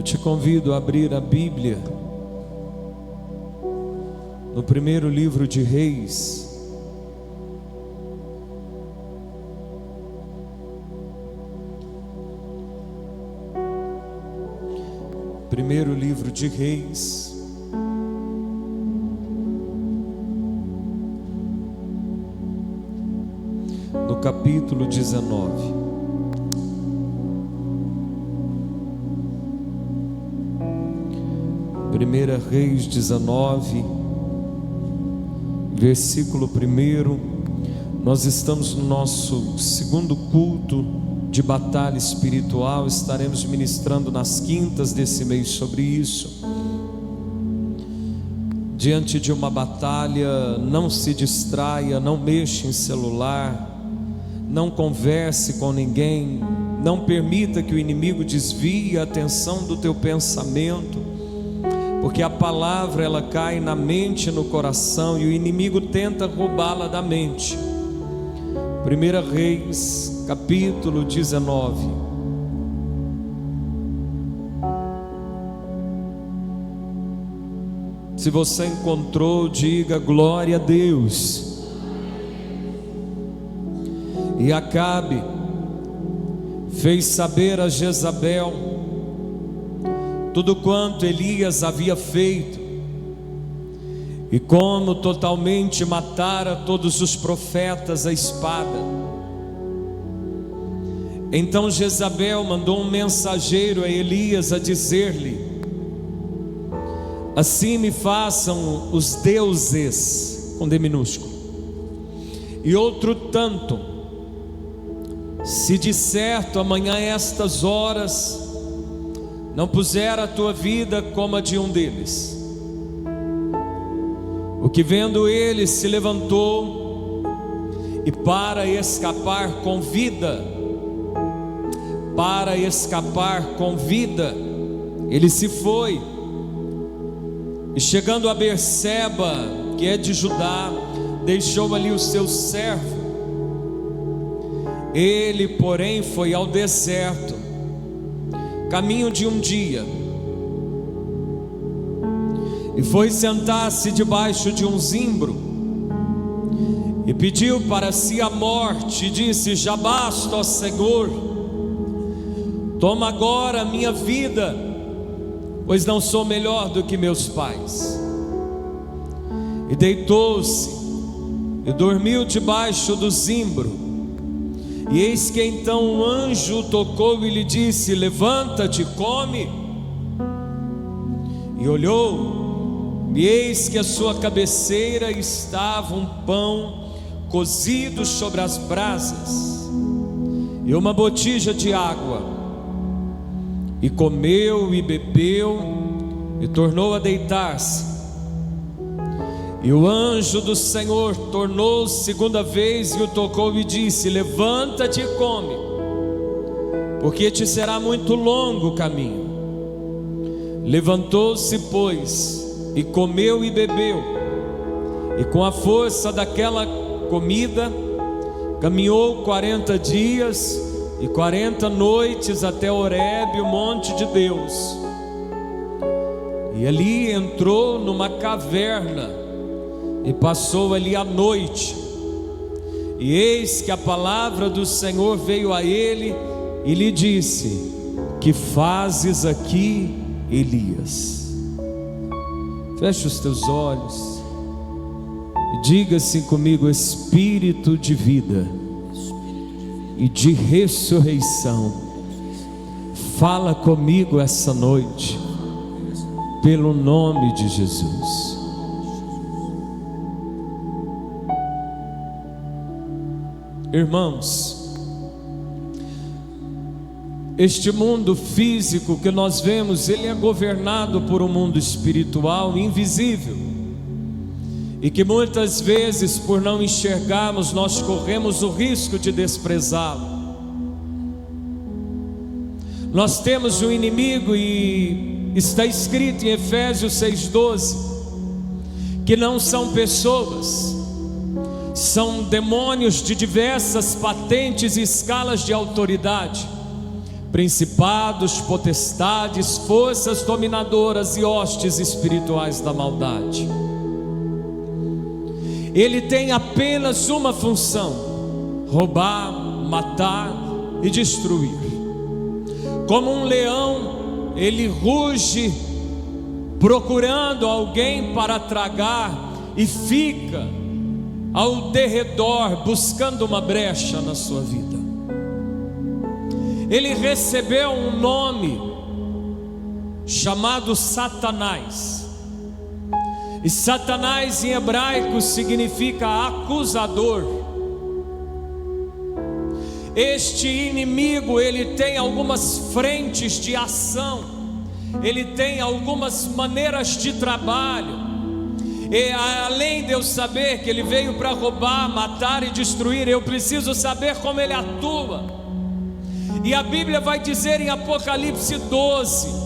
te convido a abrir a Bíblia no primeiro livro de Reis. Primeiro livro de Reis, no capítulo 19. Primeira Reis 19, versículo 1. Nós estamos no nosso segundo culto de batalha espiritual. Estaremos ministrando nas quintas desse mês sobre isso. Diante de uma batalha, não se distraia, não mexa em celular, não converse com ninguém, não permita que o inimigo desvie a atenção do teu pensamento, porque a palavra ela cai na mente e no coração, e o inimigo tenta roubá-la da mente. 1 Reis, capítulo 19. Se você encontrou, diga glória a Deus. E Acabe fez saber a Jezabel tudo quanto Elias havia feito, e como totalmente matara todos os profetas à espada. Então Jezabel mandou um mensageiro a Elias a dizer-lhe: assim me façam os deuses, com D minúsculo, e outro tanto, se de certo amanhã a estas horas não puser a tua vida como a de um deles. O que vendo ele se levantou, e para escapar com vida, ele se foi, e chegando a Berseba, que é de Judá, deixou ali o seu servo. Ele, porém, foi ao deserto, caminho de um dia, e foi sentar-se debaixo de um zimbro, e pediu para si a morte, e disse: já basta, ó Senhor, toma agora a minha vida, pois não sou melhor do que meus pais. E deitou-se e dormiu debaixo do zimbro. E eis que então um anjo o tocou e lhe disse: levanta-te, come. E olhou, e eis que à sua cabeceira estava um pão cozido sobre as brasas, e uma botija de água. E comeu e bebeu, e tornou a deitar-se. E o anjo do Senhor tornou segunda vez e o tocou e disse: levanta-te e come, porque te será muito longo o caminho. Levantou-se, pois, e comeu e bebeu, e com a força daquela comida caminhou 40 dias e 40 noites até Horebe, o monte de Deus. E ali entrou numa caverna e passou ali a noite. E eis que a palavra do Senhor veio a ele e lhe disse: que fazes aqui, Elias? Feche os teus olhos e diga assim comigo: Espírito de vida e de ressurreição, fala comigo essa noite, pelo nome de Jesus. Irmãos, este mundo físico que nós vemos, ele é governado por um mundo espiritual invisível, e que muitas vezes, por não enxergarmos, nós corremos o risco de desprezá-lo. Nós temos um inimigo, e está escrito em Efésios 6,12, que não são pessoas, são demônios de diversas patentes e escalas de autoridade, principados, potestades, forças dominadoras e hostes espirituais da maldade. Ele tem apenas uma função: roubar, matar e destruir. Como um leão, ele ruge procurando alguém para tragar e fica ao derredor buscando uma brecha na sua vida. Ele recebeu um nome chamado Satanás. E Satanás em hebraico significa acusador. Este inimigo, ele tem algumas frentes de ação, ele tem algumas maneiras de trabalho. E além de eu saber que ele veio para roubar, matar e destruir, eu preciso saber como ele atua. E a Bíblia vai dizer em Apocalipse 12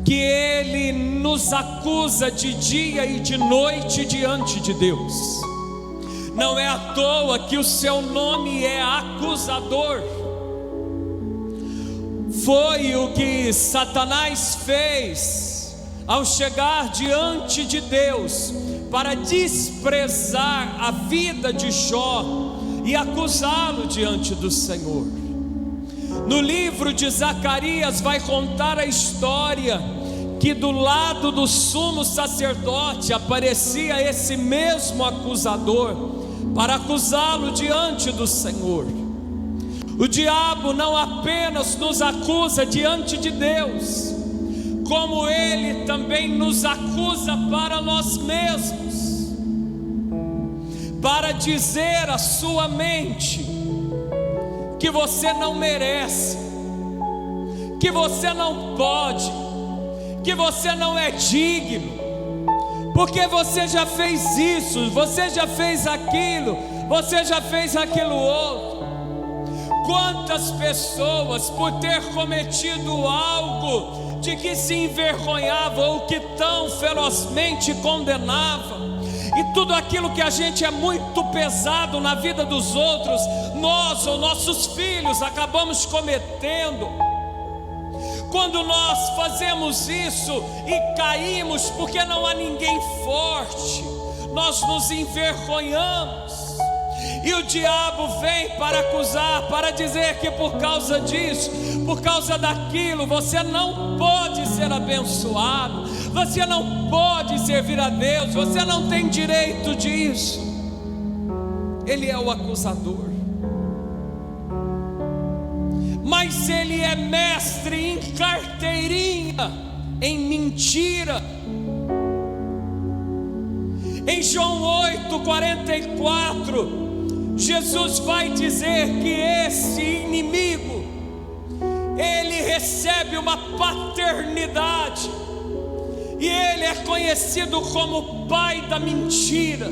que ele nos acusa de dia e de noite diante de Deus. Não é à toa que o seu nome é acusador. Foi o que Satanás fez ao chegar diante de Deus para desprezar a vida de Jó e acusá-lo diante do Senhor. No livro de Zacarias vai contar a história que do lado do sumo sacerdote aparecia esse mesmo acusador para acusá-lo diante do Senhor. O diabo não apenas nos acusa diante de Deus, como ele também nos acusa para nós mesmos, para dizer à sua mente que você não merece, que você não pode, que você não é digno, porque você já fez isso, você já fez aquilo, você já fez aquilo outro. Quantas pessoas, por ter cometido algo de que se envergonhava ou que tão ferozmente condenava, e tudo aquilo que a gente é muito pesado na vida dos outros, nós ou nossos filhos acabamos cometendo. Quando nós fazemos isso e caímos porque não há ninguém forte, nós nos envergonhamos. E o diabo vem para acusar, para dizer que por causa disso, por causa daquilo, você não pode ser abençoado, você não pode servir a Deus, você não tem direito disso. Ele é o acusador, mas ele é mestre em carteirinha, em mentira. Em João 8:44, Jesus vai dizer que esse inimigo, ele recebe uma paternidade, e ele é conhecido como pai da mentira.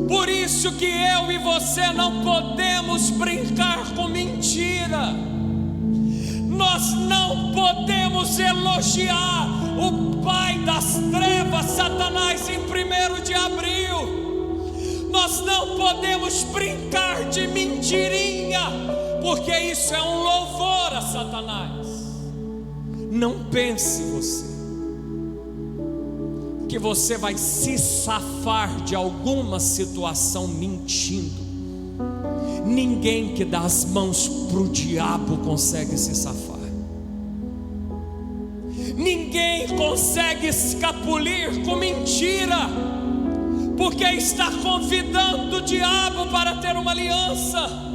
Por isso que eu e você não podemos brincar com mentira. Nós não podemos elogiar o pai das trevas, Satanás, em 1º de abril. Nós não podemos brincar de mentirinha, porque isso é um louvor a Satanás. Não pense que você vai se safar de alguma situação mentindo. Ninguém que dá as mãos para o diabo consegue se safar. Ninguém consegue escapulir com mentira, porque está convidando o diabo para ter uma aliança.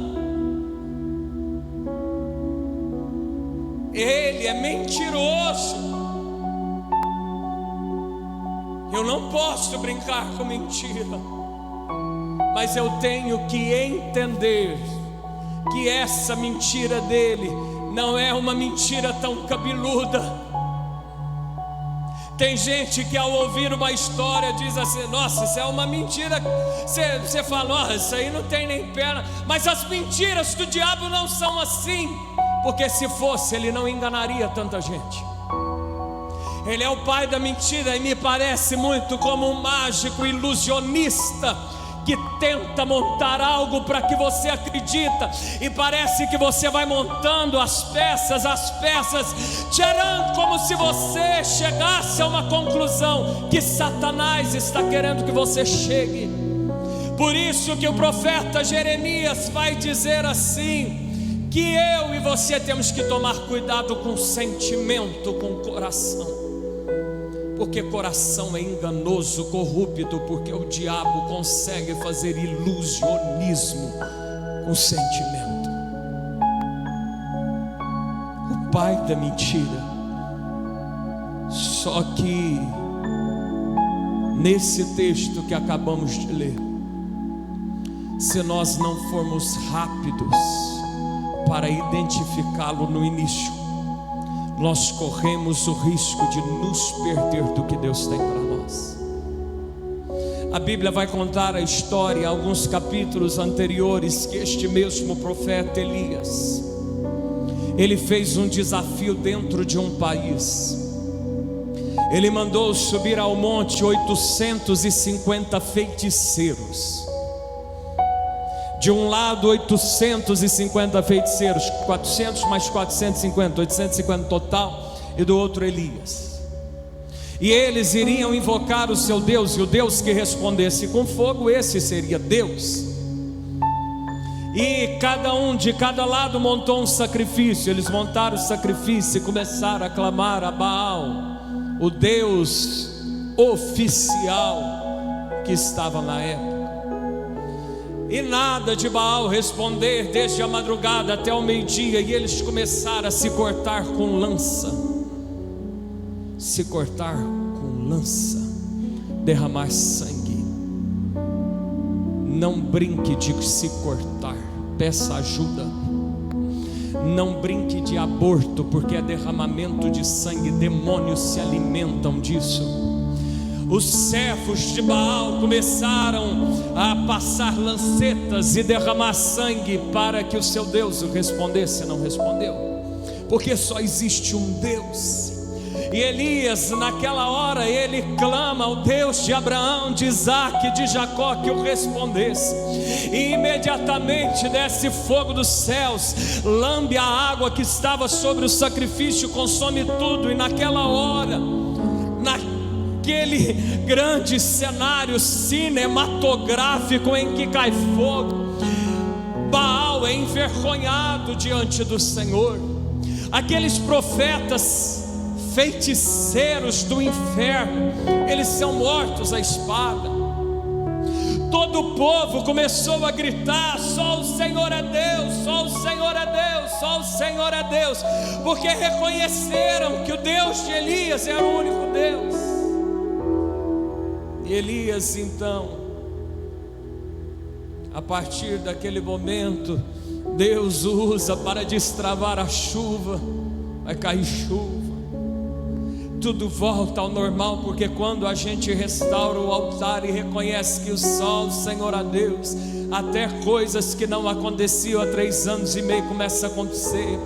Ele é mentiroso. Eu não posso brincar com mentira, mas eu tenho que entender que essa mentira dele não é uma mentira tão cabeluda. Tem gente que ao ouvir uma história diz assim: nossa, isso é uma mentira. Você fala: oh, isso aí não tem nem perna. Mas as mentiras do diabo não são assim, porque se fosse, ele não enganaria tanta gente. Ele é o pai da mentira, e me parece muito como um mágico ilusionista que tenta montar algo para que você acredita, e parece que você vai montando as peças, tcharam, como se você chegasse a uma conclusão que Satanás está querendo que você chegue. Por isso que o profeta Jeremias vai dizer assim, que eu e você temos que tomar cuidado com o sentimento, com o coração. Porque coração é enganoso, corrupto, porque o diabo consegue fazer ilusionismo com sentimento. O pai da mentira. Só que nesse texto que acabamos de ler, se nós não formos rápidos para identificá-lo no início, nós corremos o risco de nos perder do que Deus tem para nós. A Bíblia vai contar a história, alguns capítulos anteriores, que este mesmo profeta Elias, ele fez um desafio dentro de um país. Ele mandou subir ao monte 850 feiticeiros. De um lado 850 feiticeiros, 400 mais 450, 850 total, e do outro Elias. E eles iriam invocar o seu Deus, e o Deus que respondesse com fogo, esse seria Deus. E cada um de cada lado montou um sacrifício. Eles montaram o sacrifício e começaram a clamar a Baal, o Deus oficial que estava na época. E nada de Baal responder desde a madrugada até o meio-dia. E eles começaram a se cortar com lança. Se cortar com lança, derramar sangue. Não brinque de se cortar, peça ajuda. Não brinque de aborto, porque é derramamento de sangue. Demônios se alimentam disso. Os servos de Baal começaram a passar lancetas e derramar sangue para que o seu Deus o respondesse. Não respondeu, porque só existe um Deus. E Elias, naquela hora, ele clama ao Deus de Abraão, de Isaac, de Jacó, que o respondesse. E imediatamente desce fogo dos céus, lambe a água que estava sobre o sacrifício, consome tudo. E naquela hora, aquele grande cenário cinematográfico em que cai fogo, Baal é envergonhado diante do Senhor. Aqueles profetas feiticeiros do inferno, eles são mortos à espada. Todo o povo começou a gritar: só o Senhor é Deus, só o Senhor é Deus, só o Senhor é Deus, porque reconheceram que o Deus de Elias era o único Deus. E Elias, então, a partir daquele momento, Deus usa para destravar a chuva. Vai cair chuva, tudo volta ao normal, porque quando a gente restaura o altar e reconhece que o sol, Senhor a Deus, até coisas que não aconteciam há 3 anos e meio começam a acontecer.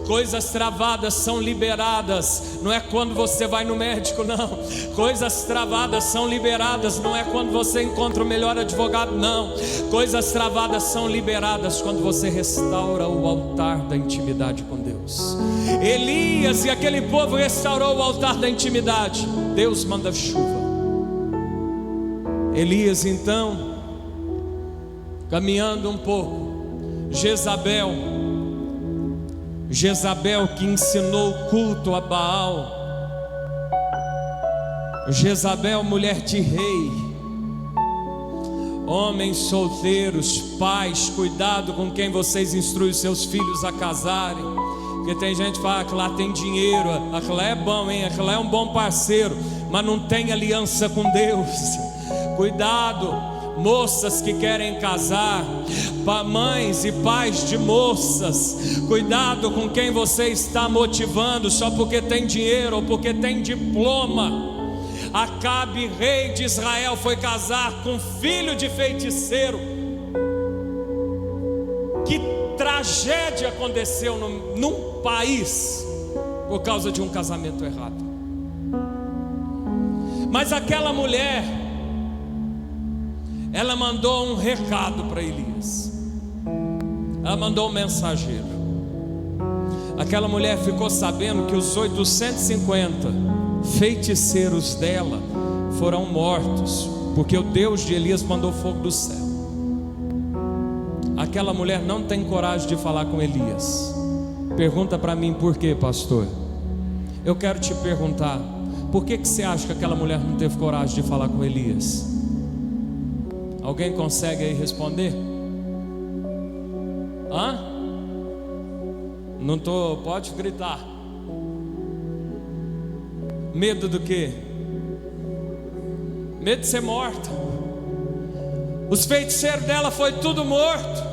Coisas travadas são liberadas. Não é quando você vai no médico, não. Coisas travadas são liberadas. Não é quando você encontra o melhor advogado, não. Coisas travadas são liberadas quando você restaura o altar da intimidade com Deus. Elias e aquele povo restaurou o altar da intimidade. Deus manda chuva. Elias, então, caminhando um pouco, Jezabel que ensinou o culto a Baal, Jezabel, mulher de rei. Homens solteiros, pais, cuidado com quem vocês instruem seus filhos a casarem, porque tem gente que fala que lá tem dinheiro, aquela é bom, hein? Aquela é um bom parceiro, mas não tem aliança com Deus. Cuidado, moças que querem casar, mães e pais de moças, cuidado com quem você está motivando só porque tem dinheiro ou porque tem diploma. Acabe, rei de Israel, foi casar com filho de feiticeiro. Que tragédia aconteceu num país por causa de um casamento errado. Mas aquela mulher, ela mandou um recado para Elias. Ela mandou um mensageiro. Aquela mulher ficou sabendo que os 850 feiticeiros dela foram mortos, porque o Deus de Elias mandou fogo do céu. Aquela mulher não tem coragem de falar com Elias. Pergunta para mim por quê, pastor? Eu quero te perguntar, por que você acha que aquela mulher não teve coragem de falar com Elias? Alguém consegue aí responder? Não tô, pode gritar. Medo do quê? Medo de ser morta. Os feiticeiros dela foi tudo morto.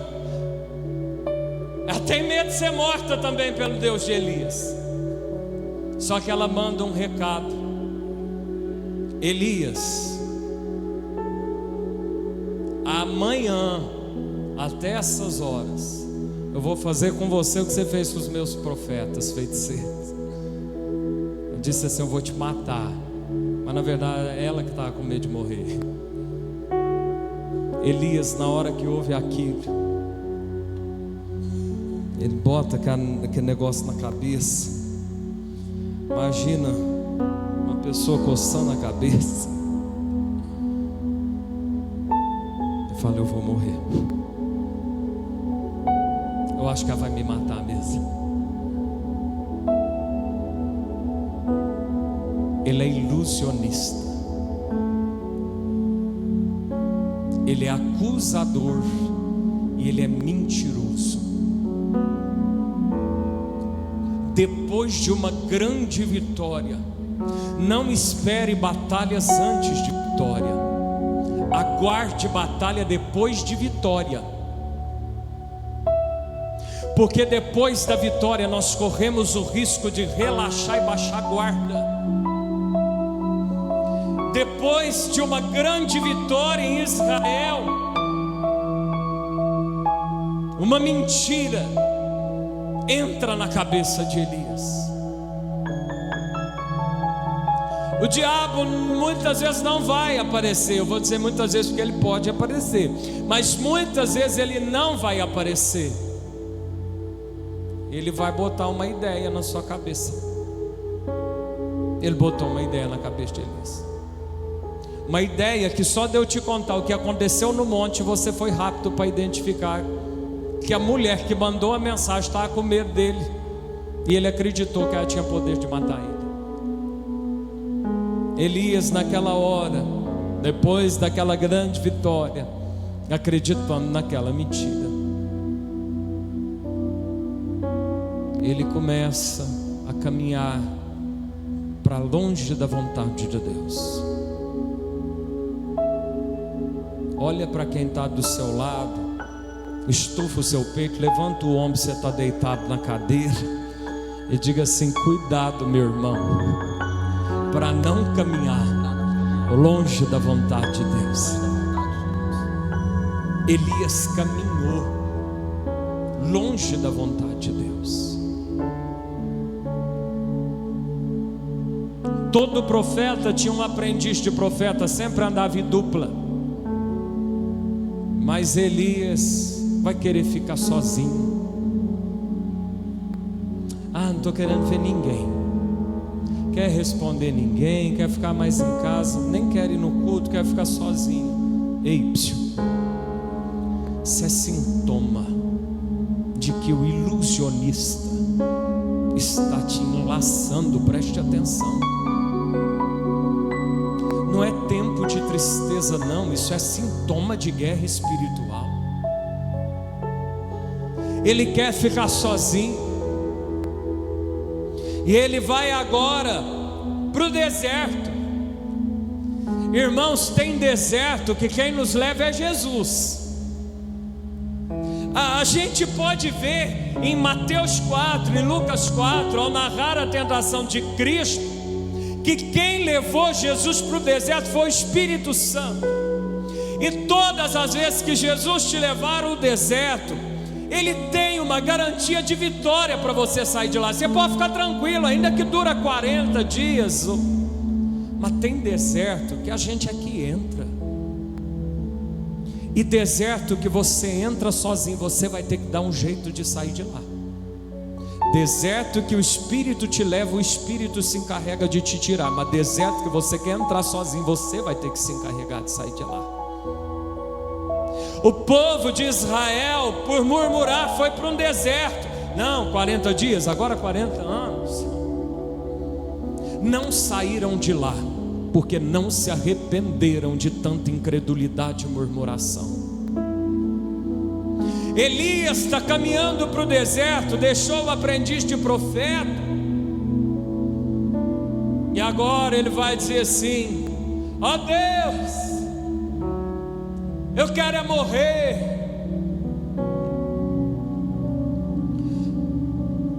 Ela tem medo de ser morta também pelo Deus de Elias. Só que ela manda um recado: Elias, amanhã até essas horas eu vou fazer com você o que você fez com os meus profetas feiticeiros. Eu disse assim: eu vou te matar. Mas na verdade é ela que estava com medo de morrer. Elias, na hora que ouve aquilo, ele bota aquele negócio na cabeça. Imagina uma pessoa coçando a cabeça. Ele fala: eu vou morrer. Eu acho que ela vai me matar mesmo. Ele é ilusionista. Ele é acusador e ele é mentiroso. Depois de uma grande vitória, não espere batalhas antes de vitória. Aguarde batalha depois de vitória. Porque depois da vitória nós corremos o risco de relaxar e baixar a guarda. Depois de uma grande vitória em Israel, uma mentira entra na cabeça de Elias. O diabo muitas vezes não vai aparecer. Eu vou dizer muitas vezes porque ele pode aparecer, mas muitas vezes ele não vai aparecer. Ele vai botar uma ideia na sua cabeça. Ele botou uma ideia na cabeça de Elias. Uma ideia que só de eu te contar o que aconteceu no monte, você foi rápido para identificar que a mulher que mandou a mensagem estava com medo dele, e ele acreditou que ela tinha poder de matar ele. Elias, naquela hora, depois daquela grande vitória, acreditando naquela mentira, ele começa a caminhar para longe da vontade de Deus. Olha para quem está do seu lado, estufa o seu peito, levanta o ombro, você está deitado na cadeira, e diga assim: cuidado, meu irmão, para não caminhar longe da vontade de Deus. Elias caminhou longe da vontade de Deus. Todo profeta tinha um aprendiz de profeta, sempre andava em dupla. Mas Elias vai querer ficar sozinho. Não estou querendo ver ninguém. Quer responder ninguém, quer ficar mais em casa, nem quer ir no culto, quer ficar sozinho. Ei, psiu. Isso é sintoma de que o ilusionista está te enlaçando. Preste atenção. Não é tempo de tristeza, não. Isso é sintoma de guerra espiritual. Ele quer ficar sozinho, e ele vai agora para o deserto. Irmãos, tem deserto que quem nos leva é Jesus. A gente pode ver em Mateus 4, em Lucas 4, ao narrar a tentação de Cristo, que quem levou Jesus para o deserto foi o Espírito Santo. E todas as vezes que Jesus te levar ao deserto, Ele tem uma garantia de vitória para você sair de lá. Você pode ficar tranquilo, ainda que dura 40 dias. Mas tem deserto que a gente aqui entra. E deserto que você entra sozinho, você vai ter que dar um jeito de sair de lá. Deserto que o Espírito te leva, o Espírito se encarrega de te tirar. Mas deserto que você quer entrar sozinho, você vai ter que se encarregar de sair de lá. O povo de Israel, por murmurar, foi para um deserto. Não, 40 dias, agora 40 anos. Não saíram de lá, porque não se arrependeram de tanta incredulidade e murmuração. Elias está caminhando para o deserto, deixou o aprendiz de profeta, e agora ele vai dizer assim: ó Deus, eu quero é morrer.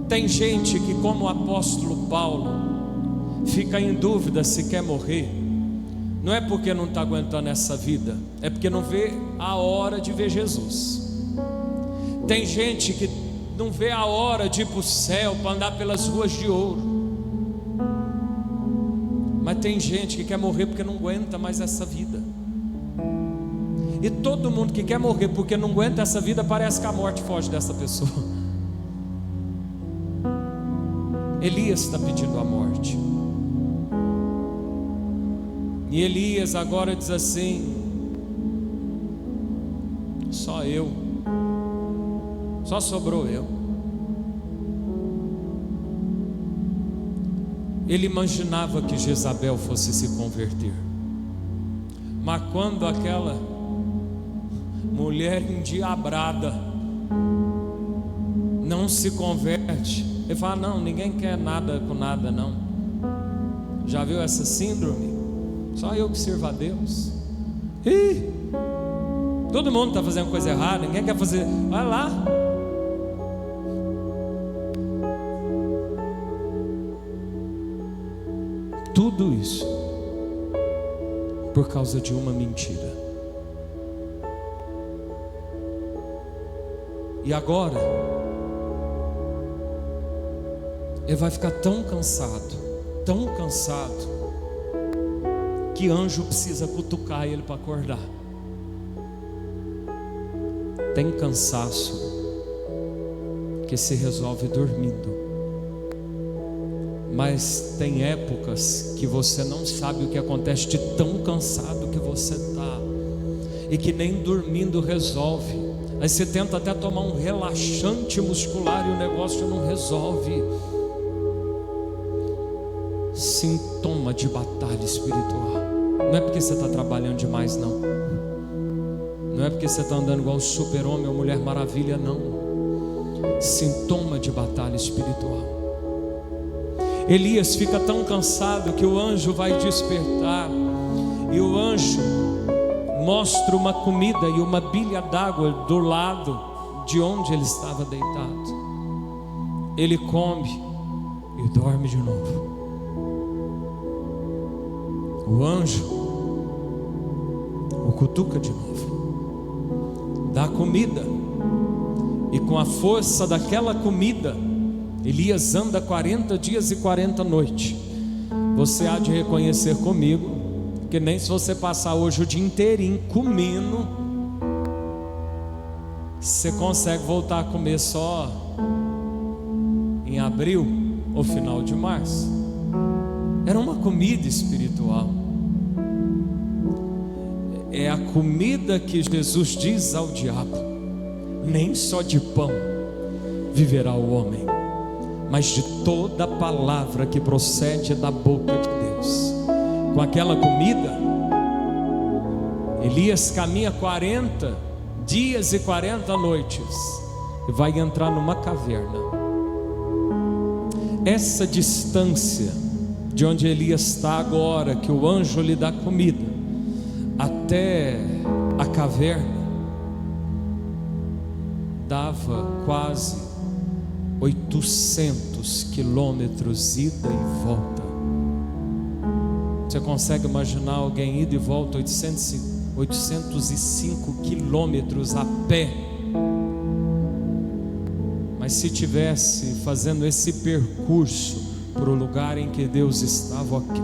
Tem gente que, como o apóstolo Paulo, fica em dúvida se quer morrer. Não é porque não está aguentando essa vida, é porque não vê a hora de ver Jesus. Tem gente que não vê a hora de ir para o céu, para andar pelas ruas de ouro. Mas tem gente que quer morrer porque não aguenta mais essa vida. E todo mundo que quer morrer porque não aguenta essa vida, parece que a morte foge dessa pessoa. Elias está pedindo a morte. E Elias agora diz assim: só eu, só sobrou eu. Ele imaginava que Jezabel fosse se converter, mas quando aquela mulher endiabrada não se converte, ele fala: não, ninguém quer nada com nada não. Já viu essa síndrome? Só eu que sirvo a Deus. Ih, todo mundo está fazendo coisa errada, ninguém quer fazer. Vai lá. Tudo isso por causa de uma mentira. E agora ele vai ficar tão cansado, que anjo precisa cutucar ele para acordar. Tem cansaço que se resolve dormindo, mas tem épocas que você não sabe o que acontece de tão cansado que você está, e que nem dormindo resolve. Aí você tenta até tomar um relaxante muscular e o negócio não resolve. Sintoma de batalha espiritual. Não é porque você está trabalhando demais, não. Não é porque você está andando igual o super-homem ou mulher maravilha, não. Sintoma de batalha espiritual. Elias fica tão cansado que o anjo vai despertar, e o anjo mostra uma comida e uma bilha d'água do lado de onde ele estava deitado. Ele come e dorme de novo. O anjo o cutuca de novo, dá comida, e com a força daquela comida, Elias anda 40 dias e 40 noites. Você há de reconhecer comigo que nem se você passar hoje o dia inteirinho comendo, você consegue voltar a comer só em abril ou final de março. Era uma comida espiritual. É a comida que Jesus diz ao diabo: nem só de pão viverá o homem, mas de toda palavra que procede da boca de Deus. Com aquela comida, Elias caminha 40 dias e 40 noites e vai entrar numa caverna. Essa distância de onde Elias está agora, que o anjo lhe dá comida, até a caverna, dava quase 800 quilômetros ida e volta. Você consegue imaginar alguém ida e volta 805 quilômetros a pé? Mas se tivesse fazendo esse percurso para o lugar em que Deus estava, ok.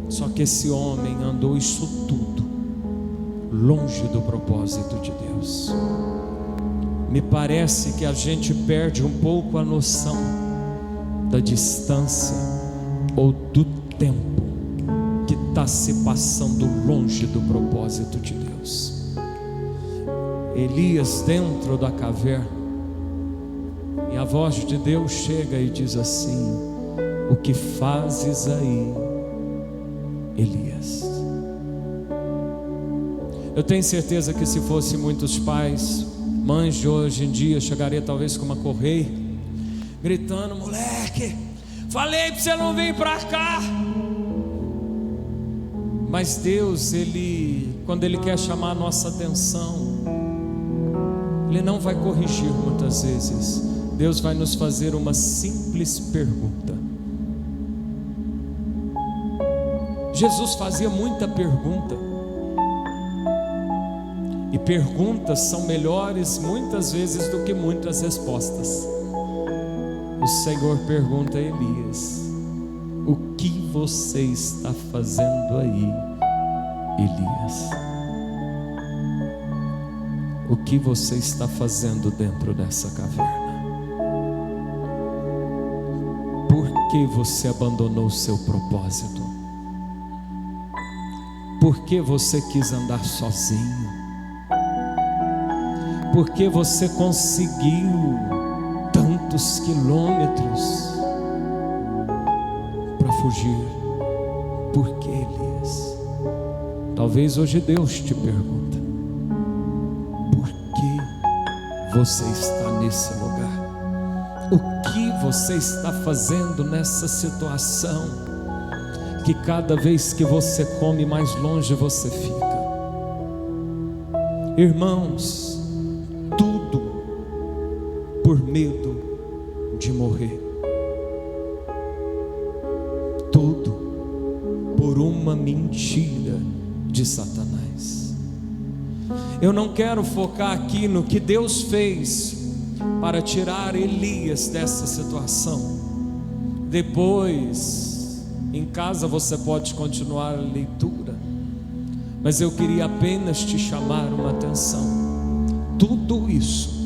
Só que esse homem andou isso tudo longe do propósito de Deus. Me parece que a gente perde um pouco a noção da distância ou do tempo que está se passando longe do propósito de Deus. Elias dentro da caverna, e a voz de Deus chega e diz assim: o que fazes aí, Elias? Eu tenho certeza que se fosse muitos pais, mães de hoje em dia, chegaria talvez com uma correia, gritando: moleque, falei para você não vir para cá. Mas Deus, quando Ele quer chamar a nossa atenção, Ele não vai corrigir muitas vezes. Deus vai nos fazer uma simples pergunta. Jesus fazia muita pergunta, e perguntas são melhores muitas vezes do que muitas respostas. O Senhor pergunta a Elias: o que você está fazendo aí, Elias? O que você está fazendo dentro dessa caverna? Por que você abandonou o seu propósito? Por que você quis andar sozinho? Por que você conseguiu tantos quilômetros para fugir? Por que, Elias? Talvez hoje Deus te pergunta: por que você está nesse lugar? O que você está fazendo nessa situação que cada vez que você come, mais longe você fica? Irmãos, tudo por medo de morrer, tudo por uma mentira de Satanás. Eu não quero focar aqui no que Deus fez para tirar Elias dessa situação. Depois, em casa, você pode continuar a leitura, mas eu queria apenas te chamar uma atenção. Tudo isso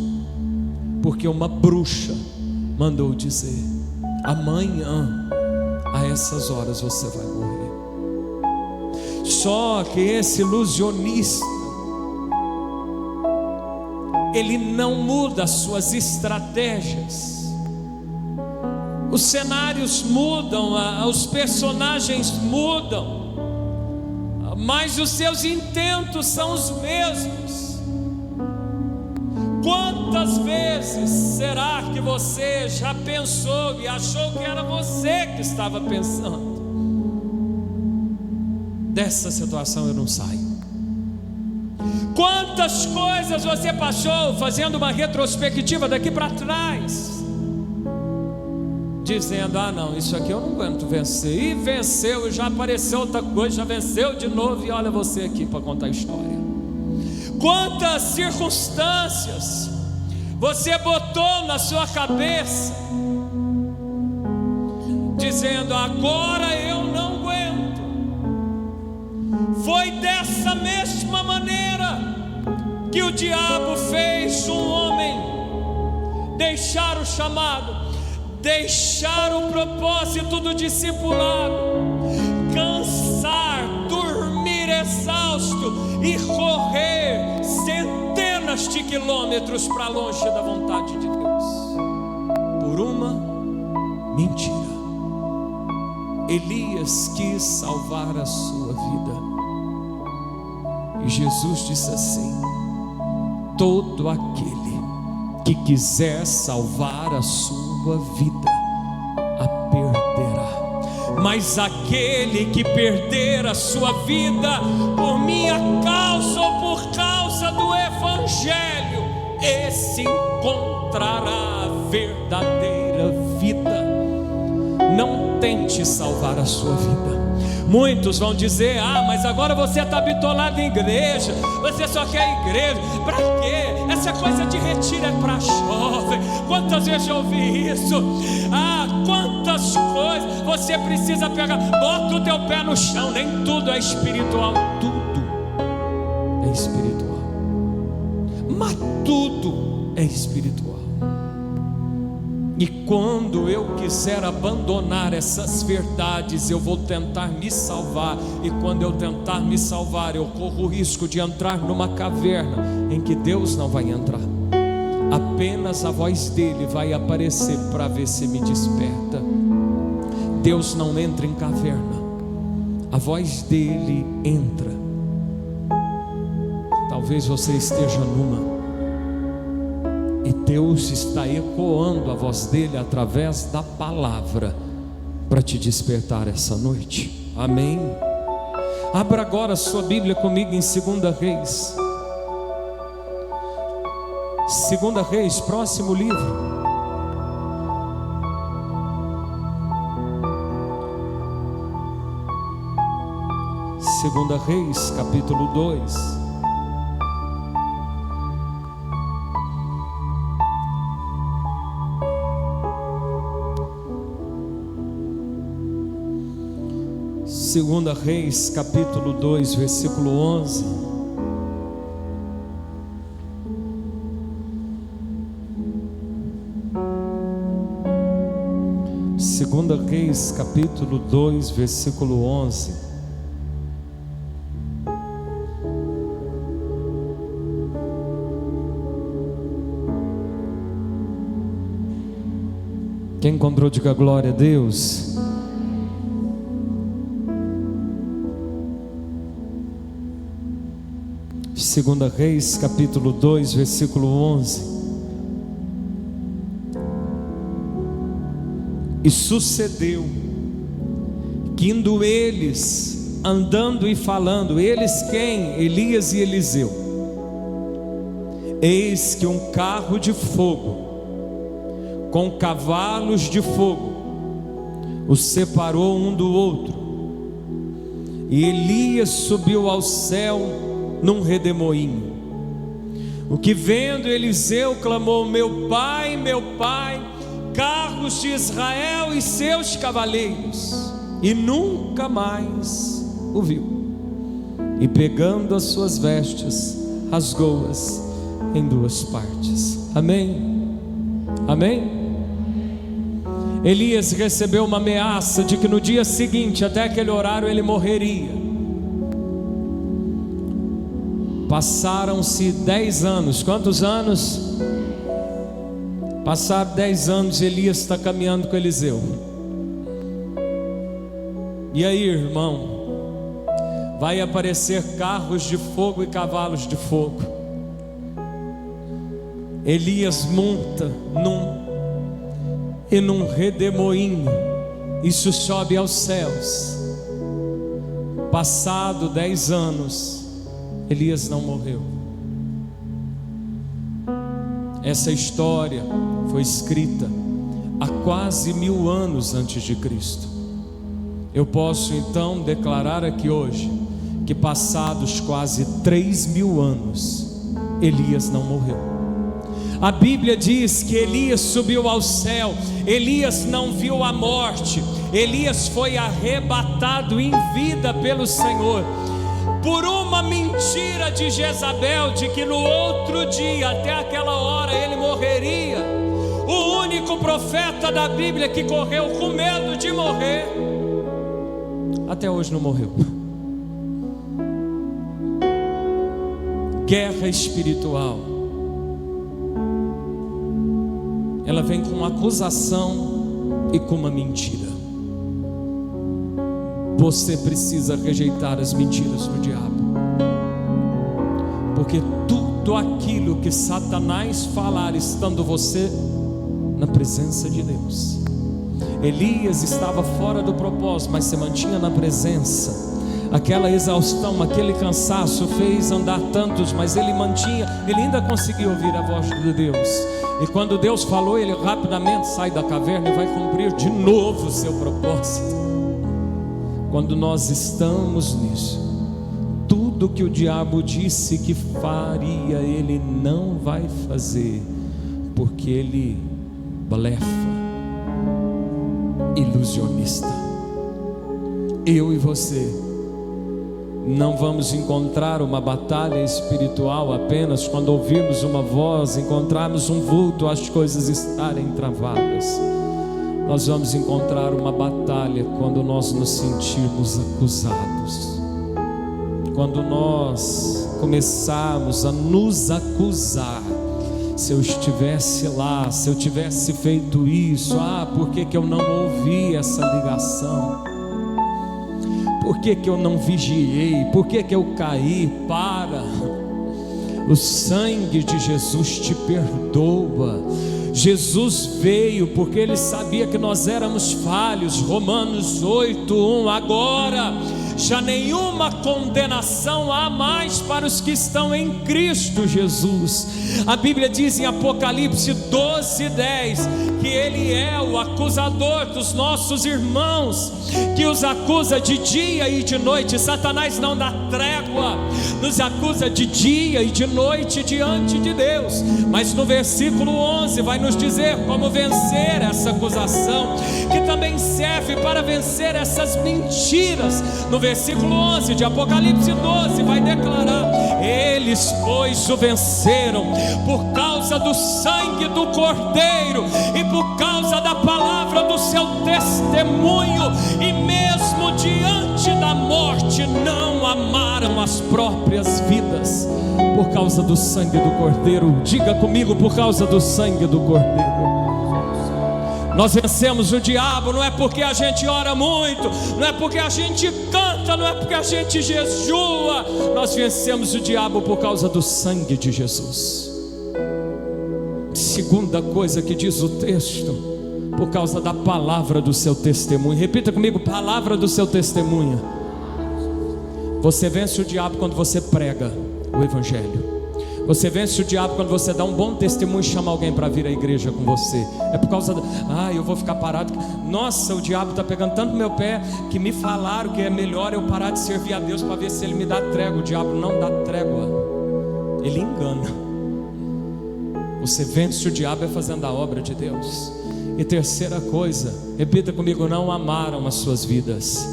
porque uma bruxa mandou dizer: amanhã a essas horas você vai morrer. Só que esse ilusionista, ele não muda as suas estratégias. Os cenários mudam, os personagens mudam, mas os seus intentos são os mesmos. Quantas vezes será que você já pensou e achou que era você que estava pensando: dessa situação eu não saio? Quantas coisas você passou fazendo uma retrospectiva daqui para trás, dizendo: ah não, isso aqui eu não aguento vencer. E venceu, e já apareceu outra coisa, já venceu de novo, e olha você aqui para contar a história. Quantas circunstâncias você botou na sua cabeça, dizendo: agora eu não aguento. Foi dessa mesma maneira que o diabo fez um homem deixar o chamado, deixar o propósito do discipulado, cansar, dormir exausto e correr centenas de quilômetros para longe da vontade de Deus, por uma mentira. Elias quis salvar a sua vida, e Jesus disse assim: todo aquele que quiser salvar a sua vida a perderá, mas aquele que perder a sua vida por minha causa ou por causa do Evangelho, esse encontrará a verdadeira vida. Não tente salvar a sua vida. Muitos vão dizer: ah, mas agora você está bitolado em igreja, você só quer igreja, para quê? Essa coisa de retiro é para jovem. Quantas vezes eu ouvi isso? Ah, quantas coisas você precisa pegar. Bota o teu pé no chão. Nem tudo é espiritual, tudo é espiritual. Mas tudo é espiritual. E quando eu quiser abandonar essas verdades, eu vou tentar me salvar. E quando eu tentar me salvar, eu corro o risco de entrar numa caverna em que Deus não vai entrar. Apenas a voz dele vai aparecer para ver se me desperta. Deus não entra em caverna, a voz dele entra. Talvez você esteja numa, e Deus está ecoando a voz dele através da palavra para te despertar essa noite. Amém? Abra agora a sua Bíblia comigo em 2 Reis. 2 Reis, próximo livro. Segunda Reis, capítulo 2. Segunda Reis, capítulo 2, versículo 11. Segunda Reis, capítulo 2, versículo 11. Quem encontrou, diga glória a Deus. Segunda Reis, capítulo 2, versículo 11. E sucedeu que indo eles, andando e falando, eles quem? Elias e Eliseu. Eis que um carro de fogo, com cavalos de fogo, os separou um do outro. E Elias subiu ao céu num redemoinho. O que vendo Eliseu clamou: meu pai, carros de Israel e seus cavaleiros. E nunca mais o viu. E pegando as suas vestes, rasgou-as em duas partes. Amém? Amém? Elias recebeu uma ameaça de que no dia seguinte, até aquele horário, ele morreria. Passaram-se 10 anos. Quantos anos? Passaram 10 anos, Elias está caminhando com Eliseu. E aí, irmão, vai aparecer carros de fogo e cavalos de fogo. Elias monta num redemoinho, isso sobe aos céus. Passado 10 anos, Elias não morreu. Essa história foi escrita há quase 1000 anos antes de Cristo. Eu posso então declarar aqui hoje que passados quase 3000 anos, Elias não morreu. A Bíblia diz que Elias subiu ao céu. Elias não viu a morte. Elias foi arrebatado em vida pelo Senhor, por uma mentira de Jezabel, de que no outro dia, até aquela hora, ele morreria. O único profeta da Bíblia que correu com medo de morrer, até hoje não morreu. Guerra espiritual, ela vem com uma acusação e com uma mentira. Você precisa rejeitar as mentiras do diabo, porque tudo aquilo que Satanás falar, estando você na presença de Deus. Elias estava fora do propósito, mas se mantinha na presença. Aquela exaustão, aquele cansaço fez andar tantos, mas ele ainda conseguia ouvir a voz de Deus. E quando Deus falou, ele rapidamente sai da caverna e vai cumprir de novo o seu propósito. Quando nós estamos nisso, tudo que o diabo disse que faria, ele não vai fazer, porque ele blefa, ilusionista. Eu e você Não vamos encontrar uma batalha espiritual apenas quando ouvirmos uma voz, encontrarmos um vulto, as coisas estarem travadas. Nós vamos encontrar uma batalha quando nós nos sentirmos acusados. Quando nós começarmos a nos acusar. Se eu estivesse lá, se eu tivesse feito isso, por que eu não ouvi essa ligação? Por que eu não vigiei? Por que eu caí? Para! O sangue de Jesus te perdoa. Jesus veio porque Ele sabia que nós éramos falhos. Romanos 8:1. Agora já nenhuma condenação há mais para os que estão em Cristo Jesus. A Bíblia diz em Apocalipse 12:10 que Ele é o acusador dos nossos irmãos, que os acusa de dia e de noite. Satanás não dá trégua, nos acusa de dia e de noite diante de Deus. Mas no versículo 11 vai nos dizer como vencer essa acusação, que também serve para vencer essas mentiras. No versículo 11 de Apocalipse 12 vai declarar: eles pois o venceram por causa do sangue do Cordeiro e por causa da palavra do seu testemunho, e mesmo diante da morte não amaram as próprias vidas. Por causa do sangue do Cordeiro, diga comigo: por causa do sangue do Cordeiro. Nós vencemos o diabo, não é porque a gente ora muito, não é porque a gente canta, não é porque a gente jejua. Nós vencemos o diabo por causa do sangue de Jesus. Segunda coisa que diz o texto: por causa da palavra do seu testemunho. Repita comigo: palavra do seu testemunho. Você vence o diabo quando você prega o evangelho. Você vence o diabo quando você dá um bom testemunho e chama alguém para vir à igreja com você. É por causa eu vou ficar parado. Nossa, o diabo está pegando tanto no meu pé que me falaram que é melhor eu parar de servir a Deus para ver se Ele me dá trégua. O diabo não dá trégua, ele engana. Você vence o diabo fazendo a obra de Deus. E terceira coisa, repita comigo: não amaram as suas vidas.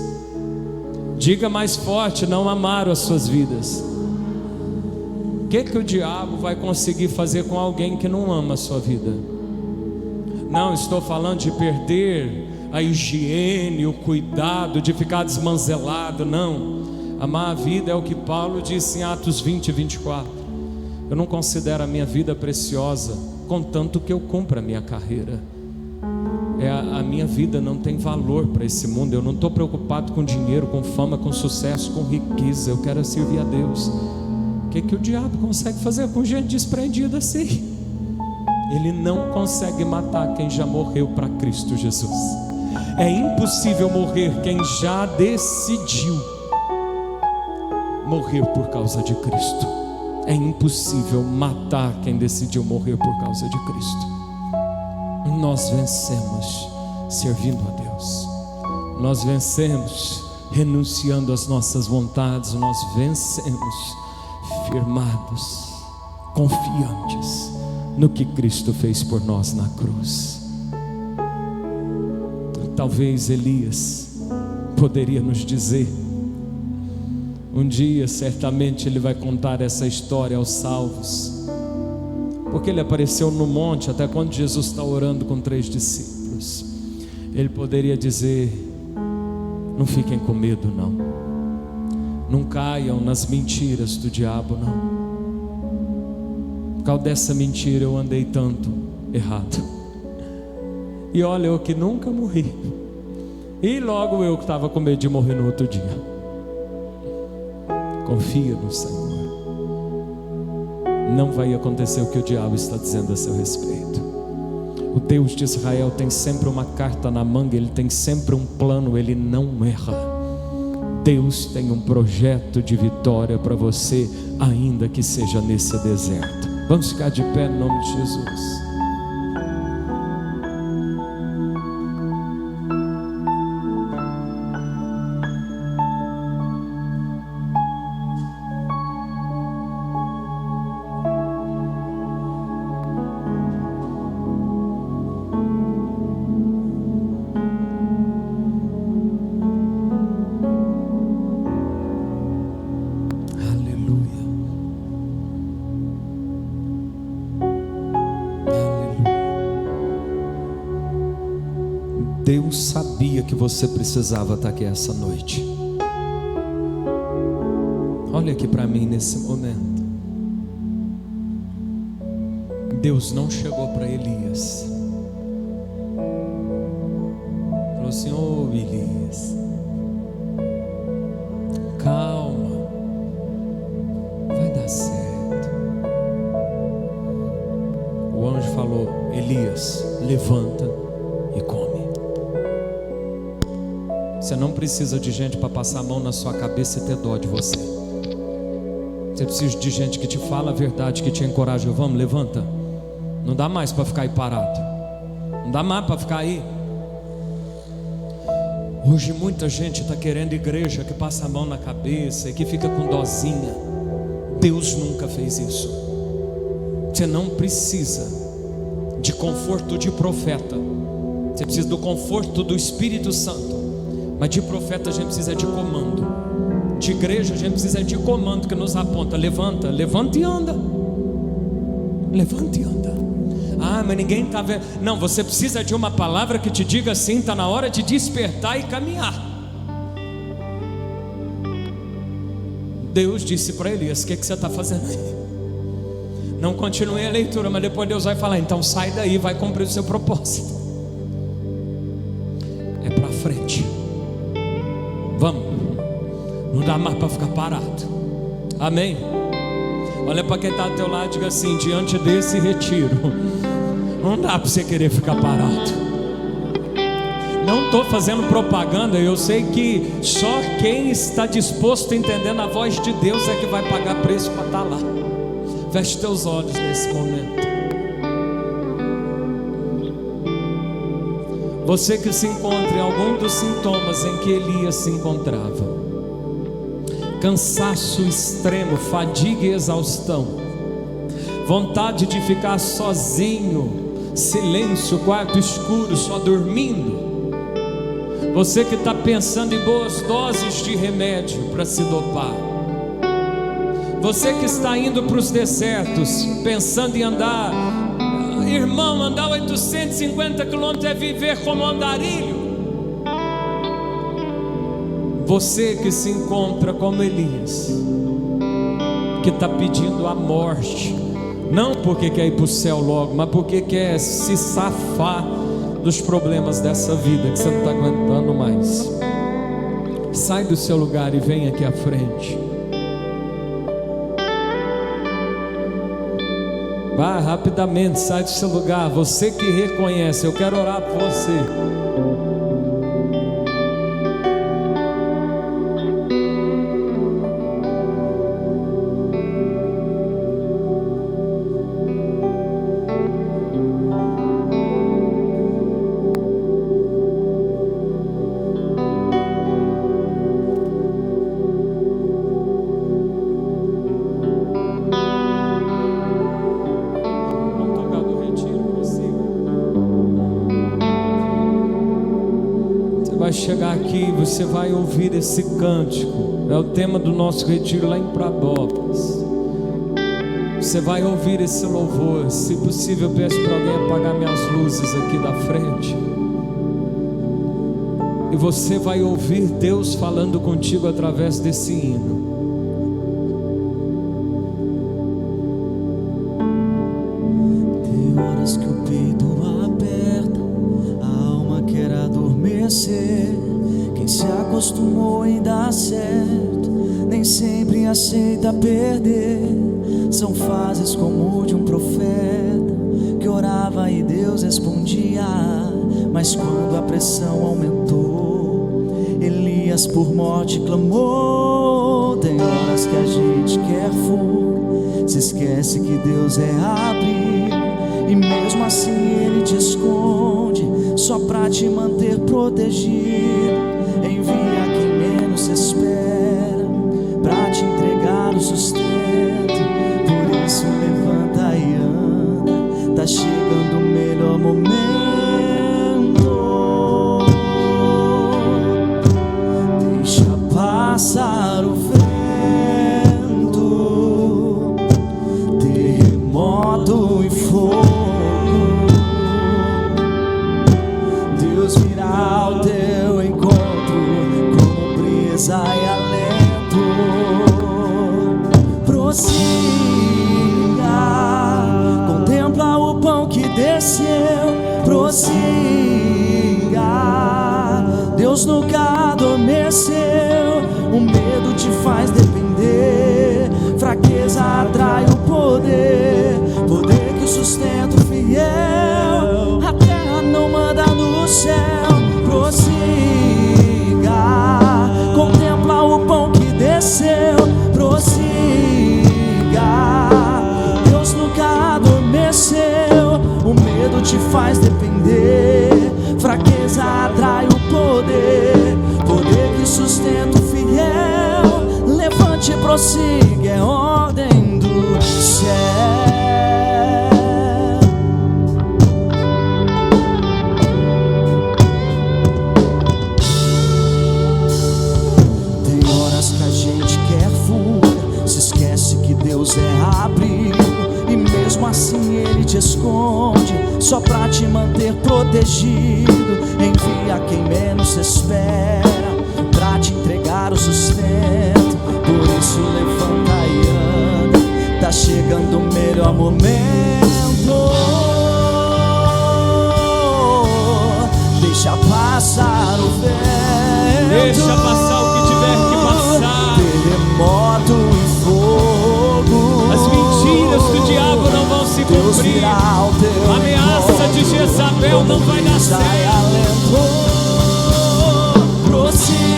Diga mais forte: não amaram as suas vidas. O que o diabo vai conseguir fazer com alguém que não ama a sua vida? Não estou falando de perder a higiene, o cuidado, de ficar desmanzelado, não. Amar a vida é o que Paulo disse em Atos 20:24. Eu não considero a minha vida preciosa, contanto que eu cumpra a minha carreira. A minha vida não tem valor para esse mundo. Eu não estou preocupado com dinheiro, com fama, com sucesso, com riqueza. Eu quero servir a Deus. O que o diabo consegue fazer com gente desprendida assim? Ele não consegue matar quem já morreu para Cristo Jesus. É impossível morrer quem já decidiu morrer por causa de Cristo. É impossível matar quem decidiu morrer por causa de Cristo. Nós vencemos servindo a Deus. Nós vencemos renunciando às nossas vontades. Nós vencemos firmados, confiantes no que Cristo fez por nós na cruz. Talvez Elias poderia nos dizer, um dia certamente ele vai contar essa história aos salvos, porque ele apareceu no monte até quando Jesus está orando com 3 discípulos. Ele poderia dizer: não fiquem com medo não. Não caiam nas mentiras do diabo, não. Por causa dessa mentira eu andei tanto errado. E olha, eu que nunca morri. E logo eu que estava com medo de morrer no outro dia. Confia no Senhor. Não vai acontecer o que o diabo está dizendo a seu respeito. O Deus de Israel tem sempre uma carta na manga. Ele tem sempre um plano, ele não erra. Deus tem um projeto de vitória para você, ainda que seja nesse deserto. Vamos ficar de pé no nome de Jesus. Deus sabia que você precisava estar aqui essa noite. Olha aqui para mim nesse momento. Deus não chegou para Elias, falou assim: ô Elias, calma, vai dar certo. O anjo falou: Elias, levanta e come. Você não precisa de gente para passar a mão na sua cabeça e ter dó de você. Você precisa de gente que te fala a verdade, que te encoraja. Vamos, levanta. Não dá mais para ficar aí parado. Não dá mais para ficar aí. Hoje muita gente está querendo igreja que passa a mão na cabeça e que fica com dozinha. Deus nunca fez isso. Você não precisa de conforto de profeta. Você precisa do conforto do Espírito Santo. Mas de profeta a gente precisa de comando. De igreja a gente precisa de comando que nos aponta: levanta, levanta e anda. Levanta e anda. Ah, mas ninguém está vendo. Não, você precisa de uma palavra que te diga assim: está na hora de despertar e caminhar. Deus disse para Elias: o que você está fazendo aí? Não continue a leitura, mas depois Deus vai falar: então sai daí, vai cumprir o seu propósito. É para frente. Vamos. Não dá mais para ficar parado. Amém? Olha para quem está ao teu lado e diga assim: diante desse retiro, não dá para você querer ficar parado. Não estou fazendo propaganda. Eu sei que só quem está disposto a entender a voz de Deus é que vai pagar preço para estar lá. Feche teus olhos nesse momento. Você que se encontra em algum dos sintomas em que Elias se encontrava: cansaço extremo, fadiga e exaustão, vontade de ficar sozinho, silêncio, quarto escuro, só dormindo. Você que está pensando em boas doses de remédio para se dopar. Você que está indo para os desertos, pensando em andar. Irmão, andar 850 quilômetros é viver como andarilho. Você que se encontra como Elias, que está pedindo a morte, não porque quer ir para o céu logo, mas porque quer se safar dos problemas dessa vida que você não está aguentando mais. Sai do seu lugar e vem aqui à frente. Vai rapidamente, sai do seu lugar. Você que reconhece, eu quero orar por você. Chegar aqui, você vai ouvir esse cântico. É o tema do nosso retiro lá em Pradópolis. Você vai ouvir esse louvor. Se possível, peço para alguém apagar minhas luzes aqui da frente. E você vai ouvir Deus falando contigo através desse hino. Tem horas que o peito aperta, a alma quer adormecer. Quem se acostumou em dar certo, nem sempre aceita perder. São fases como de um profeta que orava e Deus respondia. Mas quando a pressão aumentou, Elias por morte clamou. Tem horas que a gente quer fuga, se esquece que Deus é abrigo, e mesmo assim Ele te esconde, só pra te manter protegido. Envia quem menos espera, pra te entregar o sustento. Por isso levanta e anda, tá chegando o melhor momento. Deixa passar o vento, terremoto e fogo. prossiga. Deus nunca adormeceu, o medo te faz depender. Fraqueza atrai o poder, poder que sustenta o fiel. A terra não manda no céu. Prossiga, contempla o pão que desceu. Prossiga, Deus nunca adormeceu, o medo te faz depender. Fraqueza atrai o poder, poder que sustenta o fiel. Levante e prossiga, é ordem do céu. Tem horas que a gente quer fuga, se esquece que Deus é abrigo, e mesmo assim Ele te esconde, só pra te manter protegido. Envia quem menos espera, pra te entregar o sustento. Por isso levanta e anda, tá chegando o melhor momento. Deixa passar o vento, Deixa passar o que tiver que passar. Terremoto e fogo, As mentiras do diabo não vão se Deus cumprir. virá ao teu A ameaça de Jezabel não vai dar certo. Prossiga,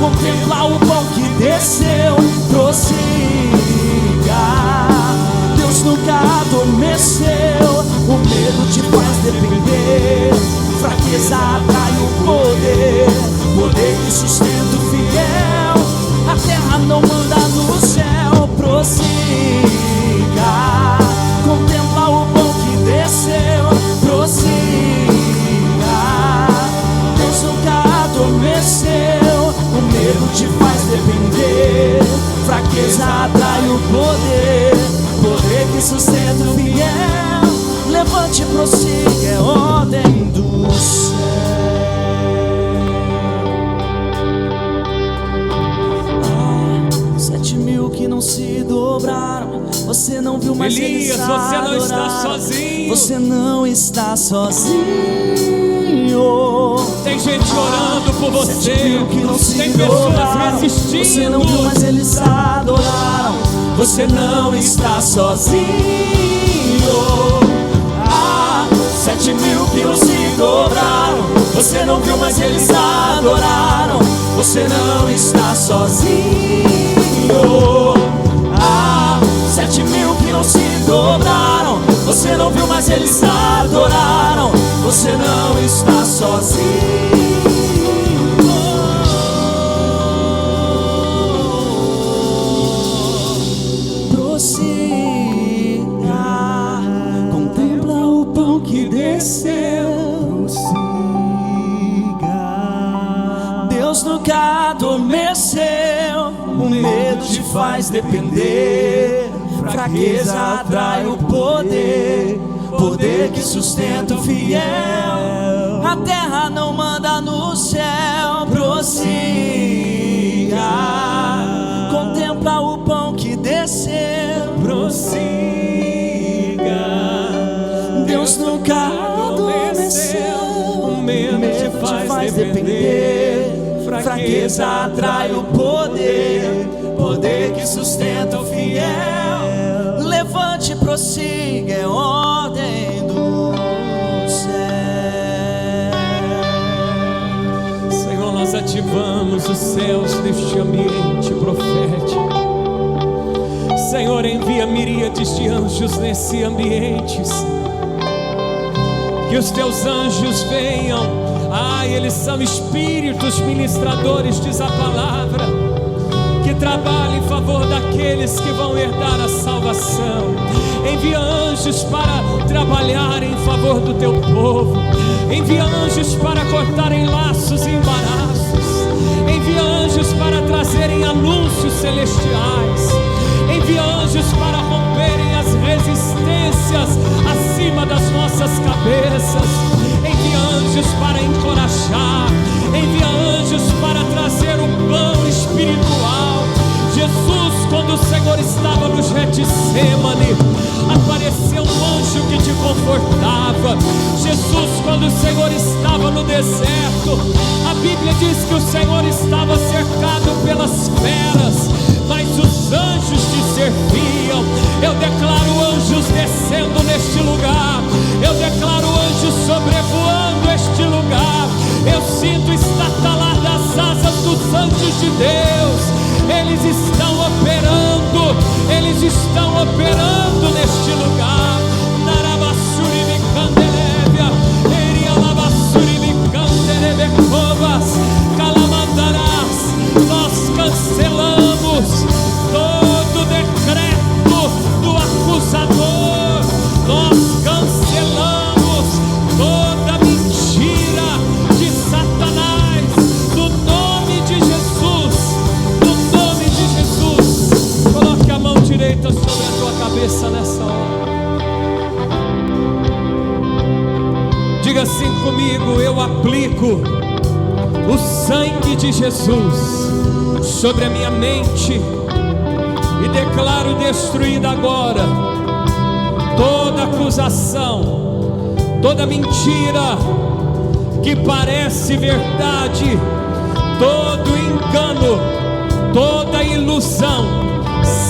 contempla o pão que desceu. Prossiga, Deus nunca adormeceu, o medo te faz depender. Fraqueza atrai o poder, poder que sustenta o fiel. A terra não manda no céu. Prossiga, contempla o pão que desceu. Prossiga, Deus nunca adormeceu, o medo te faz depender. Fraqueza atrai o poder, poder que sustenta o fiel. Levante e prossiga, é ordem do céu. 7.000 que não se dobraram, você não viu, mas Elias, eles você não está adoraram. sozinho. Você não está sozinho. Tem gente orando por você. 7.000 que não se Tem pessoas dobraram, resistindo. você não viu, mas eles adoraram. Você não está sozinho. 7.000 que não se dobraram, você não viu, mas eles adoraram. Você não está sozinho. 7.000 que não se dobraram, você não viu, mas eles adoraram. Você não está sozinho. Prossiga, contempla o pão que desceu. Prossiga, Deus nunca adormeceu, o medo te faz depender. Fraqueza atrai o poder, poder que sustenta o fiel. A terra não manda no céu. Prossiga, contempla o pão que desceu. Prossiga, Deus nunca adormeceu, o medo te faz depender. Fraqueza atrai o poder, poder que sustenta o fiel. Levante e prossiga, é ordem do céu. Senhor, nós ativamos os céus neste ambiente profético. Senhor, envia miríades de anjos nesse ambiente, Senhor. Que os teus anjos venham. Eles são espíritos ministradores, diz a palavra, que trabalham em favor daqueles que vão herdar a salvação. Envia anjos para trabalhar em favor do teu povo. Envia anjos para cortarem laços e embaraços. Envia anjos para trazerem anúncios celestiais. Envia anjos para romperem as resistências acima das nossas cabeças. Envia anjos para encorajar. Envia anjos para trazer o pão espiritual. Jesus, quando o Senhor estava no Getsemane, apareceu um anjo que te confortava. raiva. Jesus, quando o Senhor estava no deserto, a Bíblia diz que o Senhor estava cercado pelas feras, mas os anjos te serviam. Eu declaro anjos descendo neste lugar, eu declaro anjos sobrevoando este lugar. Eu sinto estatalar das asas dos anjos de Deus. Eles estão operando, eles estão operando neste lugar. Narabassuri me candelébia, erialabassuri me candelebecovas, calamandarás. Nós cancelamos todo decreto do acusador, nós cancelamos toda mentira de Satanás, no nome de Jesus, no nome de Jesus. Coloque a mão direita sobre a tua cabeça nessa hora. Diga assim comigo: eu aplico o sangue de Jesus sobre a minha mente e declaro destruída agora toda acusação, toda mentira que parece verdade, todo engano, toda ilusão,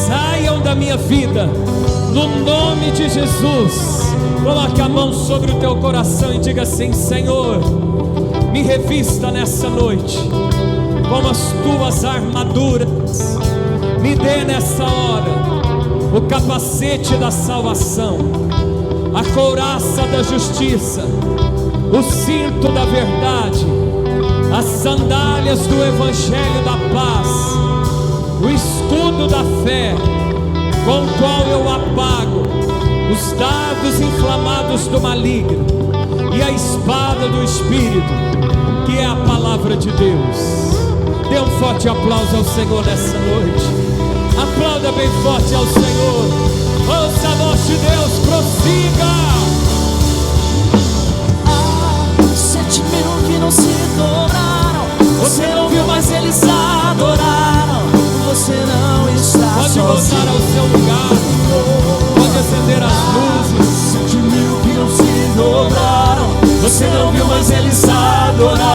saiam da minha vida, no nome de Jesus. Coloque a mão sobre o teu coração e diga assim: Senhor, me revista nessa noite com as tuas armaduras, me dê nessa hora o capacete da salvação, a couraça da justiça, o cinto da verdade, as sandálias do evangelho da paz, o escudo da fé, com o qual eu apago os dardos inflamados do maligno, e a espada do Espírito, que é a palavra de Deus. Dê um forte aplauso ao Senhor nessa noite. Aplauda bem forte ao Senhor. Ouça a voz de Deus, prossiga. 7.000 que não se dobraram, você não viu, mas eles adoraram. Você não está pode sozinho. voltar ao seu lugar, pode acender as luzes. 7.000 que não se dobraram, você não viu, mas eles